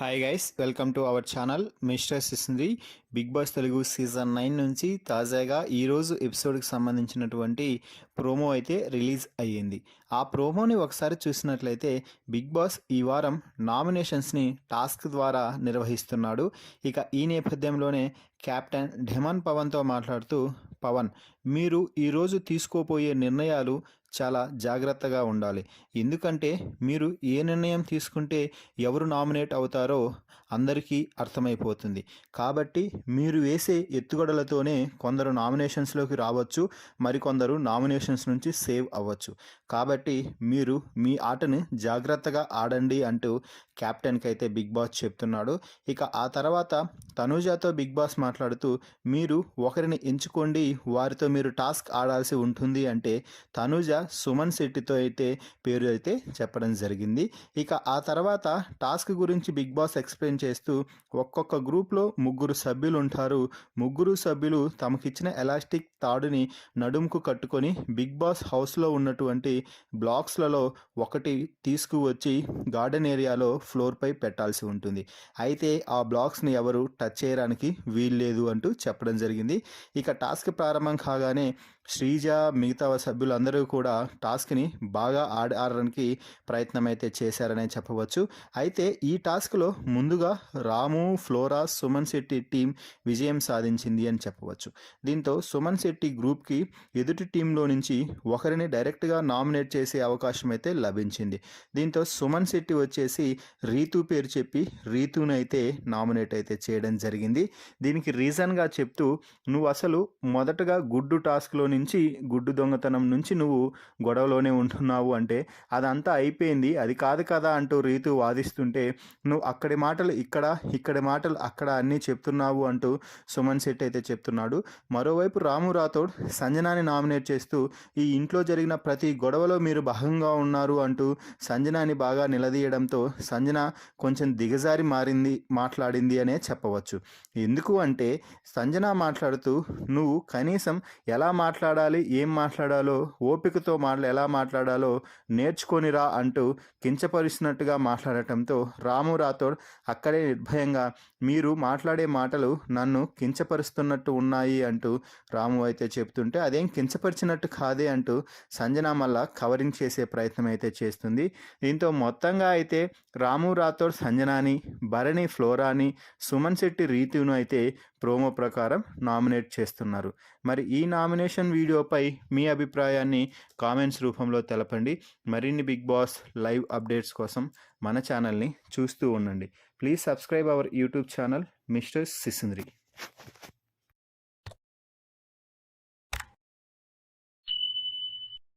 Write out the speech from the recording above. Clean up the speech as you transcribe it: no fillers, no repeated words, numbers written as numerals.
Hi guys, welcome to our channel mister Sisindri. Bigg Boss Telugu season 9 నుంచి తాజాగా ఈరోజు ఎపిసోడ్కి సంబంధించినటువంటి ప్రోమో అయితే రిలీజ్ అయ్యింది. ఆ ప్రోమోని ఒకసారి చూసినట్లయితే బిగ్ బాస్ ఈ వారం నామినేషన్స్ని టాస్క్ ద్వారా నిర్వహిస్తున్నాడు. ఇక ఈ నేపథ్యంలోనే కెప్టెన్ ఢెమన్ పవన్తో మాట్లాడుతూ, పవన్, మీరు ఈరోజు తీసుకోపోయే నిర్ణయాలు చాలా జాగ్రత్తగా ఉండాలి. ఎందుకంటే మీరు ఏ నిర్ణయం తీసుకుంటే ఎవరు నామినేట్ అవుతారో అందరికీ అర్థమైపోతుంది. కాబట్టి మీరు వేసే ఎత్తుగడలతోనే కొందరు నామినేషన్స్లోకి రావచ్చు, మరికొందరు నామినేషన్స్ నుంచి సేవ్ అవ్వచ్చు. కాబట్టి మీరు మీ ఆటను జాగ్రత్తగా ఆడండి అంటూ కెప్టెన్కి అయితే బిగ్ బాస్ చెప్తున్నాడు. ఇక ఆ తర్వాత తనూజాతో బిగ్ బాస్ మాట్లాడుతూ, మీరు ఒకరిని ఎంచుకోండి, వారితో మీరు టాస్క్ ఆడాల్సి ఉంటుంది అంటే తనూజ సుమన్ శెట్టితో అయితే పేరు అయితే చెప్పడం జరిగింది. ఇక ఆ తర్వాత టాస్క్ గురించి బిగ్ బాస్ ఎక్స్ప్లెయిన్ చేస్తూ, ఒక్కొక్క గ్రూప్లో 3 సభ్యులు ఉంటారు. 3 సభ్యులు తమకిచ్చిన ఎలాస్టిక్ తాడుని నడుముకు కట్టుకొని బిగ్ బాస్ హౌస్లో ఉన్నటువంటి బ్లాక్స్లలో ఒకటి తీసుకువచ్చి గార్డెన్ ఏరియాలో ఫ్లోర్పై పెట్టాల్సి ఉంటుంది. అయితే ఆ బ్లాక్స్ని ఎవరు టచ్ చేయడానికి వీల్లేదు అంటూ చెప్పడం జరిగింది. ఇక టాస్క్ ప్రారంభం కాగానే శ్రీజ, మిగతా సభ్యులందరూ కూడా టాస్క్ని బాగా ఆడడానికి ప్రయత్నం అయితే చేశారనే చెప్పవచ్చు. అయితే ఈ టాస్క్లో ముందుగా రాము, ఫ్లోరా, సుమన్ శెట్టి టీం విజయం సాధించింది అని చెప్పవచ్చు. దీంతో సుమన్ శెట్టి గ్రూప్కి ఎదుటి టీంలో నుంచి ఒకరిని డైరెక్ట్గా నామినేట్ చేసే అవకాశం అయితే లభించింది. దీంతో సుమన్ శెట్టి వచ్చేసి రీతు పేరు చెప్పి రీతునైతే నామినేట్ అయితే చేయడం జరిగింది. దీనికి రీజన్గా చెప్తూ, నువ్వు అసలు మొదటగా గుడ్డు టాస్క్లో నుంచి, గుడ్డు దొంగతనం నుంచి నువ్వు గొడవలోనే ఉంటున్నావు అంటే అదంతా అయిపోయింది, అది కాదు కదా అంటూ రీతు వాదిస్తుంటే, నువ్వు అక్కడి మాటలు ఇక్కడ, ఇక్కడి మాటలు అక్కడ అన్నీ చెప్తున్నావు అంటూ సుమన్ శెట్టి అయితే చెప్తున్నాడు. మరోవైపు రాము రాథోడ్ సంజనాని నామినేట్ చేస్తూ, ఈ ఇంట్లో జరిగిన ప్రతి గొడవలో మీరు భాగంగా ఉన్నారు అంటూ సంజనాని బాగా నిలదీయడంతో సంజన కొంచెం దిగజారి మాట్లాడింది అనే చెప్పవచ్చు. ఎందుకు అంటే సంజన మాట్లాడుతూ, నువ్వు కనీసం ఎలా మాట్లాడాలి, ఏం మాట్లాడాలో, ఓపికతో ఎలా మాట్లాడాలో నేర్చుకొనిరా అంటూ కించపరిచినట్టుగా మాట్లాడటంతో రాము రాథోడ్ అక్కడే నిర్భయంగా, మీరు మాట్లాడే మాటలు నన్ను కించపరుస్తున్నట్టు ఉన్నాయి అంటూ రాము అయితే చెప్తుంటే, అదేం కించపరిచినట్టు కాదే అంటూ సంజన మళ్ళా కవరింగ్ చేసే ప్రయత్నం అయితే చేస్తుంది. దీంతో మొత్తంగా అయితే రాము రాథోడ్ సంజనాని, భరణి ఫ్లోరాని, సుమన్ శెట్టి రీతును అయితే ప్రోమో ప్రకారం నామినేట్ చేస్తున్నారు. మరి ఈ నామినేషన్ వీడియోపై మీ అభిప్రాయాన్ని కామెంట్స్ రూపంలో తెలపండి. మరిన్ని బిగ్ బాస్ లైవ్ అప్డేట్స్ కోసం మన ఛానల్ని చూస్తూ ఉండండి. Please subscribe our YouTube channel mister సిసింద్రి.